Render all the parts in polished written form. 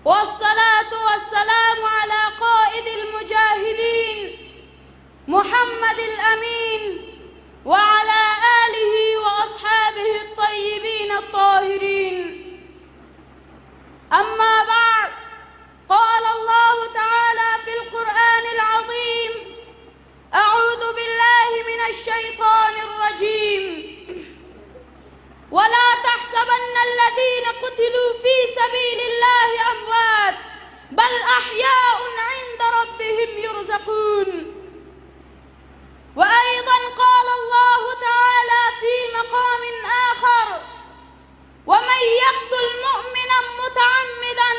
والصلاة والسلام على قائد المجاهدين محمد الأمين وعلى آله وأصحابه الطيبين الطاهرين. أما بعد، قال الله تعالى في القرآن العظيم: أعوذ بالله من الشيطان الرجيم: ولا تحسبن الذين قتلوا في سبيل الله أموات بل أحياء عند ربهم يرزقون. وأيضا قال الله تعالى في مقام آخر: ومن يقتل مؤمنا متعمدا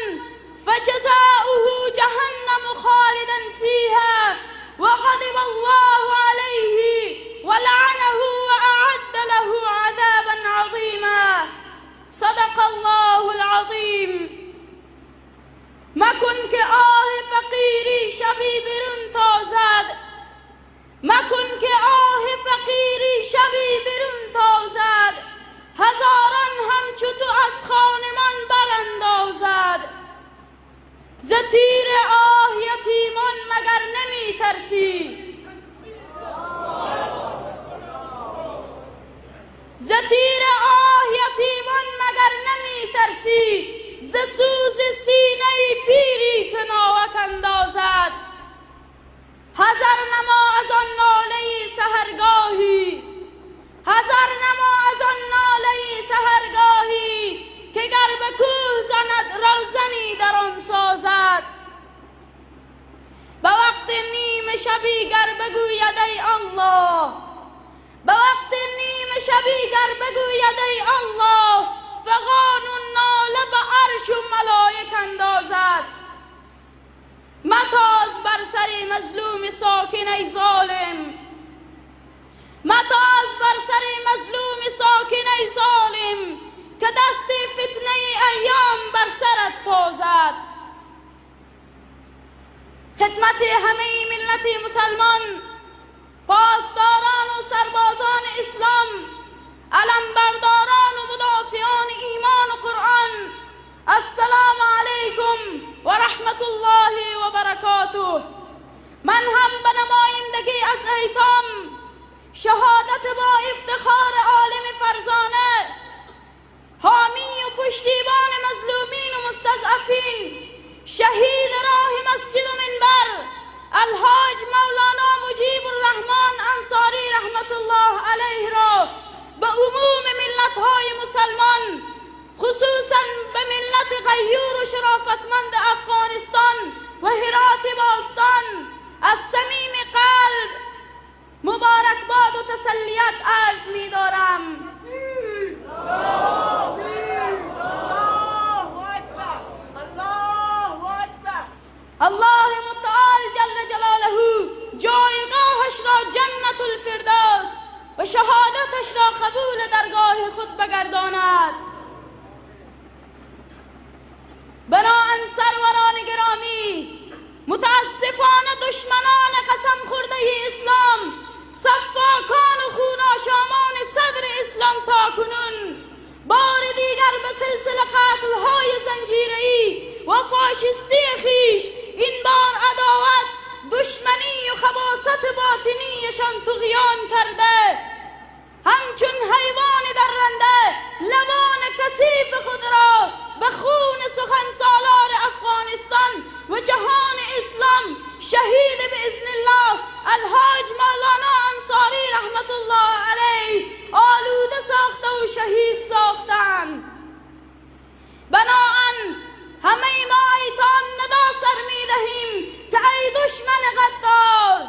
فجزاؤه جهنم خالدا فيها وغضب الله عليه ولعنه وأعد له عذابا عظيما. صدق الله العظیم. مکن که آه فقیری شبی برون تازد، مکن که آه فقیری شبی برون تازد، هزاران همچو تو از خانمان براندازد. ز تیر آه یتیمان مگر نمی ترسی، ز تیر آه یتیمان مگر نمی ترسی، ز سوز سینه پیری که ناوک اندازد. حذر نما از آن ناله سحرگاهی، حذر نما از آن ناله سحرگاهی که گر به کوه زند روزنی در آن سازد. به وقت نیم شبی گر بگوید ای الله، به وقت نیم شبی گر بگوید ای الله، فغان و ناله به عرش و ملائک اندازد. متاز بر سر مظلوم ساکن ای ظالم، متاز بر سر مظلوم ساکن ای ظالم، که دست فتنه ایام بر سرت تازد. خدمت همه ملت مسلمان، پاسداران و سربازان اسلام، علمبرداران و مدافعان ایمان و قرآن، السلام علیکم و رحمت الله و برکاته. من هم به نمایندگی از ایتام شهادت با افتخار عالم فرزانه، حامی و پشتیبان مظلومین و مستضعفین، شهید راه مسجد و منبر، الحاج مولانا مجیب الرحمن انصاری رحمت الله علیه را به عموم ملت‌های مسلمان، خصوصا به ملت غیور و شرافتمند افغانستان و هرات باستان، از صمیم قلب مبارکباد و تسلیت عرض می دارم. الله متعال جل جلاله جایگاهش را جنت الفردوس و شهادتش را قبول درگاه خود بگرداند. بناهن سروران گرامی، متاسفانه دشمنان قسم خورده اسلام، صفاکان و خوناشامان صدر اسلام تاکنون بار دیگر به سلسله قتل‌های زنجیره‌ای و فاشisتی خیش این بار عداوت، دشمنی و خباثت باطنیشان طغیان کرده، همچون حیوان درنده لبان کثیف خود را به خون سخن سالار افغانستان و جهان اسلام شهید باذن الله الحاج مولانا انصاری رحمت الله علیه آلوده ساخته و شهید ساختند. بناهن همه ما ایتان ندا سر می دهیم که ای دشمن غدار،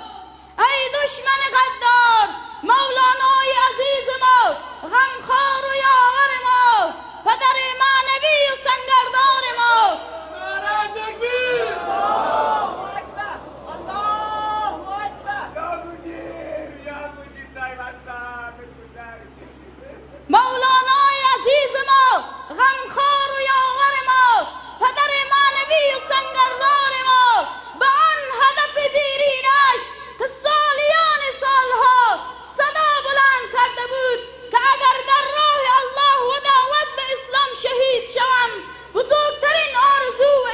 ای دشمن غدار، مولانای عزیز ما، غمخوار و یاور ما، پدر معنوی و سنگردار ما، نعره تکبیر، الله اکبر، الله اکبر، یا مجیب مولانای عزیز ما، غمخوار و یاور ما، پدر معنوی و سنگردار ما، به آن هدف دیرینش که سالیان سالها صدا بلند کرده بود که اگر در راه الله و دعوت به اسلام شهید شوم، بزرگترین آرزو و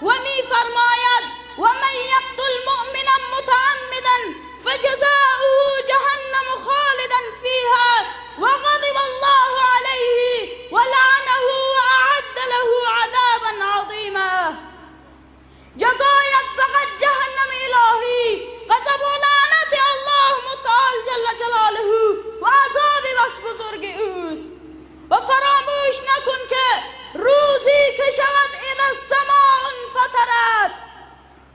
و می فرماید و من یقتل مؤمنا متعمدا فجزاؤه جهنم خالدا فيها وغضب الله عليه ولعنه وأعد له عذابا عظيما. جزایت فقط جهنم الهی، غضب و لعنت الله متعال جل جلاله و عذاب بس بزرگ اوست. و فراموش نکن که روزی که شود اذا السماء انفطرت،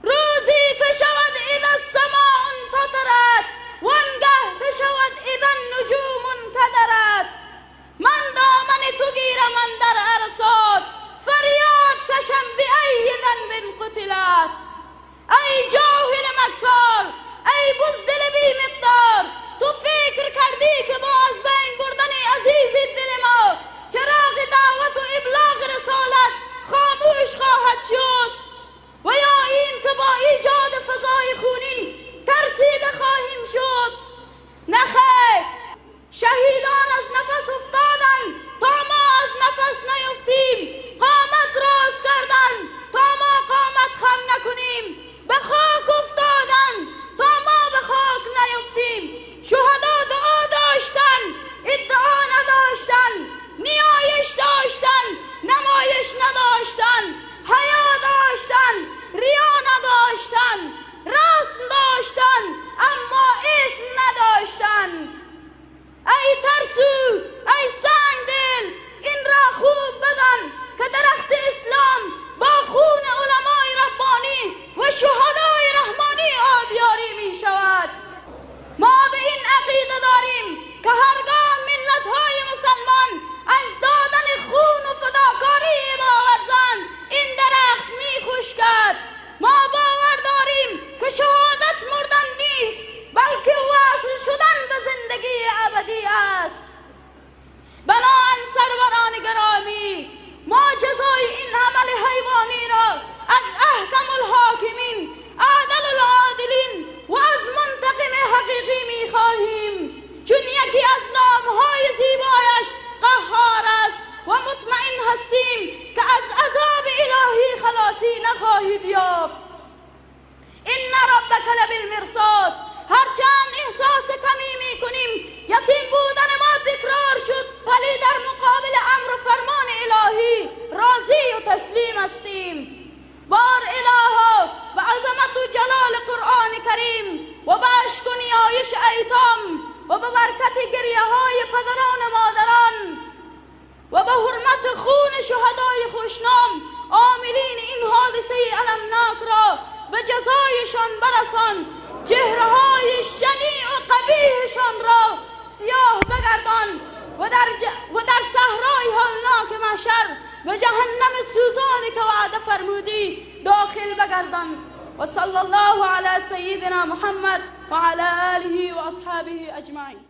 روزی که شود اذا السماء انفطرت، وانگه که شود اذا النجوم انکدرت. من دامن تو گیرم اندر عرصات، فریاد کشم به ای ذنب قتلت. ای جاهل مکار، ای بزدل بی مقدار، تو فکر کردی که با از بین بردن عزیز دل ما چراغ دعوت و ابلاغ رسالت خاموش خواهد شد و یا این که با ایجاد فضای خونین ترسیده خواهیم شد؟ نخیر، شهیدان از نفس افتادن تا ما از نفس نیفتیم، قامت راست کردن تا ما قامت خم نکنیم، به خاک افتادن تا ما به خاک نیفتیم. شهدا دعا داشتن، ادعا نداشتن، نیایش داشتن، نمایش نداشتن، حیا داشتن، ریا نداشتن، رسم داشتن اما اسم نداشتن. ای ترسو، ای سنگدل، این را خوب بدان که درخت اسلام با خون علمای ربانی و شهدای رحمانی آبیاری می شود. ما به این عقیده داریم که هرگاه ملت‌های مسلمان از دادن خون و فداکاری باورزن این درخت می خشکد. ما باور داریم که شهادت مردن نیست بلکه وصل شدن به زندگی ابدی است. بنابراین سروران گرامی، ما جزای این عمل حیوانی را از احکم الحاکمین، عادل العادلین و از منتقم حقیقی می خواهیم، چون یکی از نامهای زیبایش قهار است و مطمئن هستیم که از عذاب الهی خلاصی نخواهید یافت. ان ربک لبالمرصاد. هرچند احساس کمی می کنیم، یتیم بودن ما تکرار شد، ولی در مقابل امر و فرمان الهی راضی و تسلیم هستیم. بار الها به عظمت و جلال قرآن کریم و به اشک و نیایش ایتام و به برکت گریه های پدران و مادران و به حرمت خون شهدای خوشنام عاملین این حادثه المناک را به جزایشان برسان. چهره های شنیع و قبیحشان را سیاه بگردان و در صحرای هولناک محشر و جهنم سوزانی که وعده فرمودی داخل بگردان. و صلی الله علی سیدنا محمد و علی آله و اصحابه اجمعین.